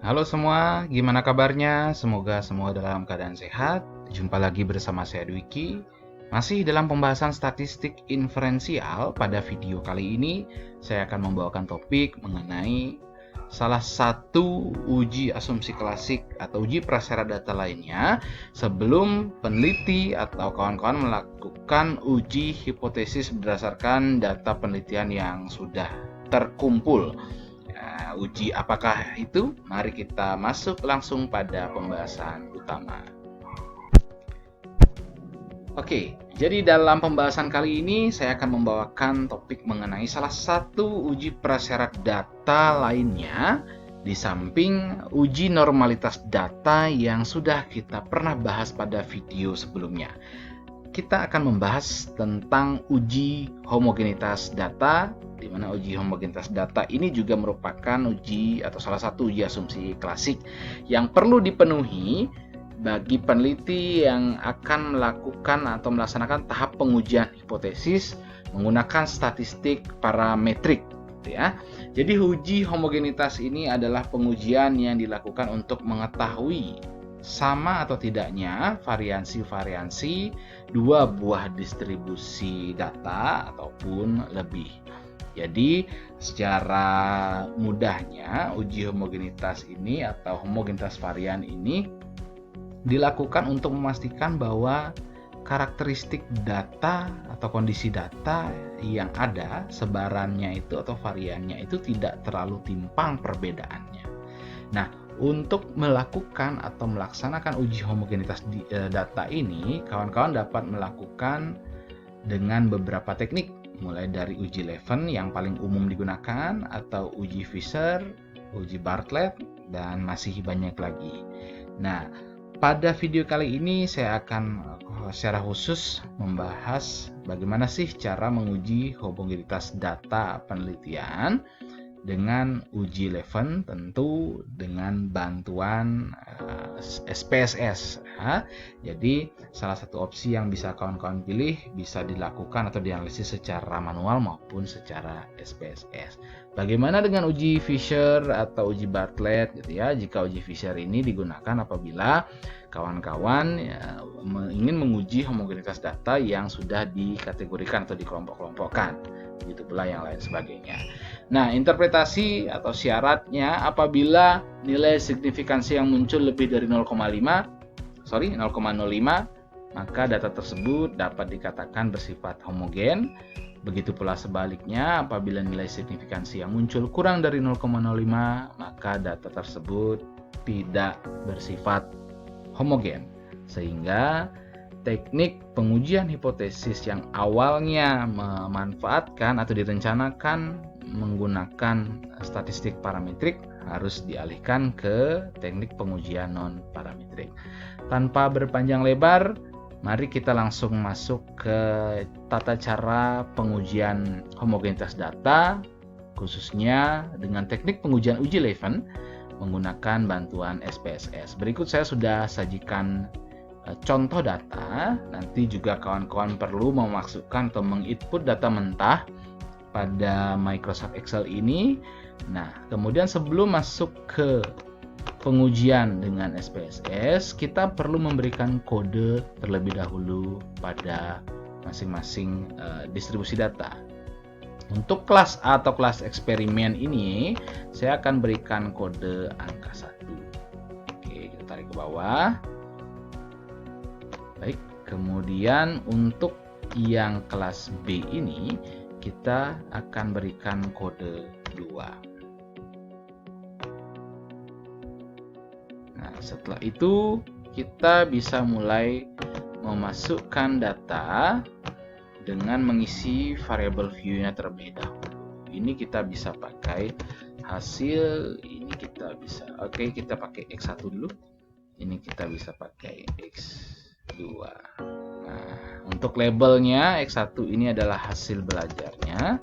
Halo semua, gimana kabarnya? Semoga semua dalam keadaan sehat. Jumpa lagi bersama saya Dwiki. Masih dalam pembahasan statistik inferensial, pada video kali ini saya akan membawakan topik mengenai salah satu uji asumsi klasik atau uji prasyarat data lainnya sebelum peneliti atau kawan-kawan melakukan uji hipotesis berdasarkan data penelitian yang sudah terkumpul. Uji apakah itu? Mari kita masuk langsung pada pembahasan utama. Oke, jadi dalam pembahasan kali ini saya akan membawakan topik mengenai salah satu uji prasyarat data lainnya di samping uji normalitas data yang sudah kita pernah bahas pada video sebelumnya. Kita akan membahas tentang uji homogenitas data, di mana uji homogenitas data ini juga merupakan uji atau salah satu uji asumsi klasik yang perlu dipenuhi bagi peneliti yang akan melakukan atau melaksanakan tahap pengujian hipotesis menggunakan statistik parametrik, ya. Jadi uji homogenitas ini adalah pengujian yang dilakukan untuk mengetahui sama atau tidaknya variansi-variansi dua buah distribusi data ataupun lebih. Jadi secara mudahnya uji homogenitas ini atau homogenitas varian ini dilakukan untuk memastikan bahwa karakteristik data atau kondisi data yang ada, sebarannya itu atau variannya itu tidak terlalu timpang perbedaannya. Nah, untuk melakukan atau melaksanakan uji homogenitas data ini, kawan-kawan dapat melakukan dengan beberapa teknik, mulai dari uji Levin yang paling umum digunakan, atau uji Fisher, uji Bartlett, dan masih banyak lagi. Nah, pada video kali ini saya akan secara khusus membahas bagaimana sih cara menguji homogenitas data penelitian dengan uji Levin, tentu dengan bantuan SPSS. Jadi salah satu opsi yang bisa kawan-kawan pilih bisa dilakukan atau dianalisis secara manual maupun secara SPSS. Bagaimana dengan uji Fisher atau uji Bartlett gitu ya? Jika uji Fisher ini digunakan apabila kawan-kawan ingin menguji homogenitas data yang sudah dikategorikan atau dikelompok-kelompokkan. Begitu pula yang lain sebagainya. Nah, interpretasi atau syaratnya apabila nilai signifikansi yang muncul lebih dari 0,05, maka data tersebut dapat dikatakan bersifat homogen. Begitu pula sebaliknya, apabila nilai signifikansi yang muncul kurang dari 0,05, maka data tersebut tidak bersifat homogen. Sehingga teknik pengujian hipotesis yang awalnya memanfaatkan atau direncanakan menggunakan statistik parametrik harus dialihkan ke teknik pengujian non-parametrik. Tanpa berpanjang lebar, mari kita langsung masuk ke tata cara pengujian homogenitas data, khususnya dengan teknik pengujian uji Levin menggunakan bantuan SPSS. Berikut saya sudah sajikan contoh data. Nanti juga kawan-kawan perlu memasukkan atau menginput data mentah pada Microsoft Excel ini. Nah, kemudian sebelum masuk ke pengujian dengan SPSS, kita perlu memberikan kode terlebih dahulu pada masing-masing distribusi data. Untuk kelas A atau kelas eksperimen ini, saya akan berikan kode angka 1. Oke, kita tarik ke bawah. Baik, kemudian untuk yang kelas B ini, kita akan berikan kode 2. Nah, setelah itu kita bisa mulai memasukkan data dengan mengisi variabel view-nya terlebih dahulu. Ini kita bisa pakai hasil, ini kita bisa, kita pakai X1 dulu. Ini kita bisa pakai X2. Nah, untuk labelnya X1 ini adalah hasil belajarnya,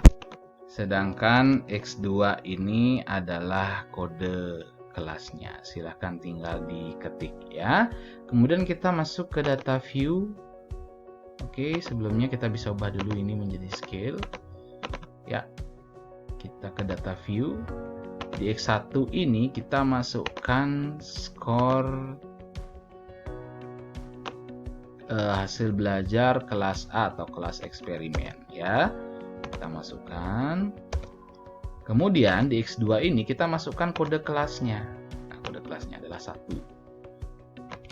sedangkan X2 ini adalah kode kelasnya. Silahkan tinggal diketik ya. Kemudian kita masuk ke data view. Oke, sebelumnya kita bisa ubah dulu ini menjadi scale. Ya, kita ke data view. Di X1 ini kita masukkan skor hasil belajar kelas A atau kelas eksperimen ya. Kita masukkan. Kemudian di X2 ini kita masukkan kode kelasnya. Nah, kode kelasnya adalah 1.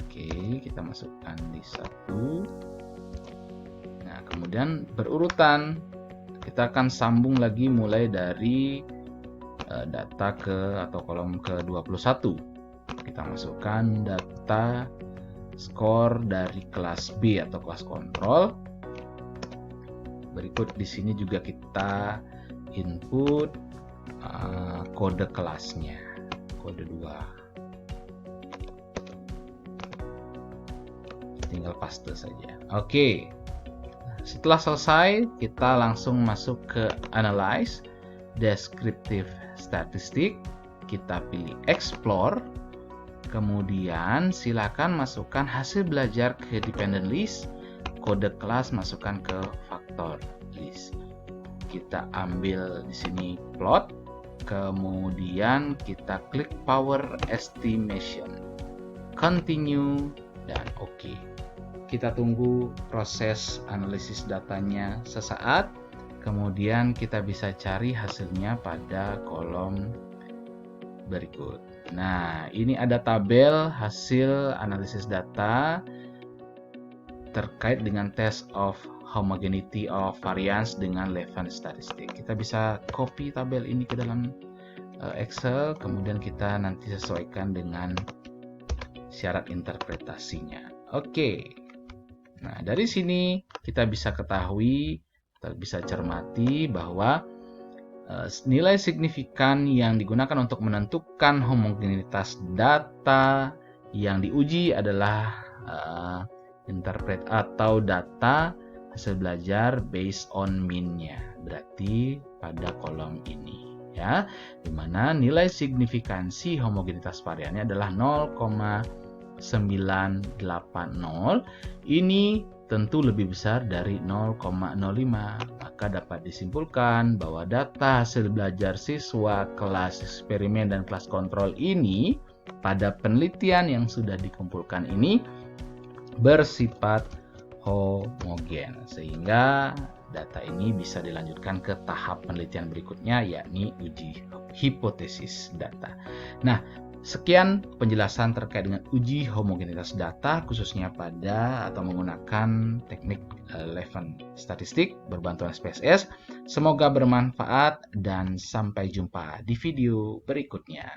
Oke, kita masukkan di 1. Nah, kemudian berurutan. Kita akan sambung lagi mulai dari data atau kolom ke-21. Kita masukkan data skor dari kelas B atau kelas kontrol. Berikut di sini juga kita input kode kelasnya, kode 2. Tinggal paste saja. Oke. Setelah selesai, kita langsung masuk ke Analyze, Descriptive Statistic. Kita pilih Explore. Kemudian silakan masukkan hasil belajar ke dependent list, kode kelas masukkan ke factor list. Kita ambil di sini plot, kemudian kita klik power estimation, continue, dan OK. Kita tunggu proses analisis datanya sesaat, kemudian kita bisa cari hasilnya pada kolom berikut. Nah, ini ada tabel hasil analisis data terkait dengan test of homogeneity of variance dengan Levene statistik. Kita bisa copy tabel ini ke dalam Excel, kemudian kita nanti sesuaikan dengan syarat interpretasinya. Oke. Nah, dari sini kita bisa ketahui, kita bisa cermati bahwa nilai signifikan yang digunakan untuk menentukan homogenitas data yang diuji adalah interpret atau data hasil belajar based on mean-nya. Berarti pada kolom ini ya, di mana nilai signifikansi homogenitas variannya adalah 0,980. Ini tentu lebih besar dari 0,05, maka dapat disimpulkan bahwa data hasil belajar siswa kelas eksperimen dan kelas kontrol ini pada penelitian yang sudah dikumpulkan ini bersifat homogen, sehingga data ini bisa dilanjutkan ke tahap penelitian berikutnya, yakni uji hipotesis data. Nah, sekian penjelasan terkait dengan uji homogenitas data khususnya pada atau menggunakan teknik Levene statistik berbantuan SPSS. Semoga bermanfaat dan sampai jumpa di video berikutnya.